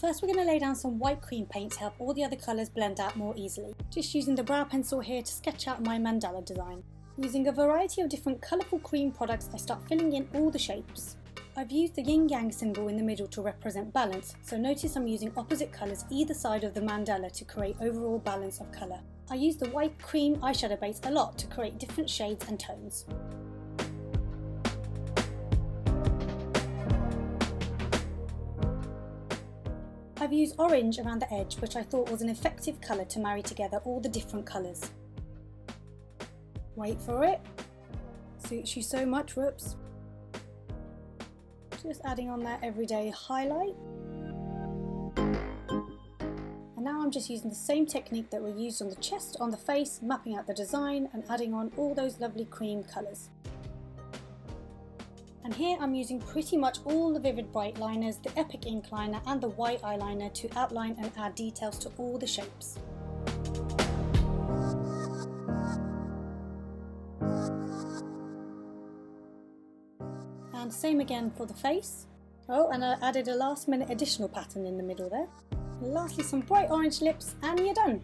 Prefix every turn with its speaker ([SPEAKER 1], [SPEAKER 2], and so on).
[SPEAKER 1] First we're going to lay down some white cream paint to help all the other colours blend out more easily. Just using the brow pencil here to sketch out my mandala design. Using a variety of different colourful cream products, I start filling in all the shapes. I've used the Ying-Yang symbol in the middle to represent balance, so notice I'm using opposite colours either side of the mandala to create overall balance of colour. I use the white cream eyeshadow base a lot to create different shades and tones. I've used orange around the edge, which I thought was an effective colour to marry together all the different colours. Wait for it. Suits you so much, whoops. Just adding on that everyday highlight. And now I'm just using the same technique that we used on the chest, on the face, mapping out the design and adding on all those lovely cream colours. And here I'm using pretty much all the Vivid Bright liners, the Epic ink liner and the white eyeliner to outline and add details to all the shapes. And same again for the face. Oh, and I added a last minute additional pattern in the middle there. And lastly, some bright orange lips and you're done!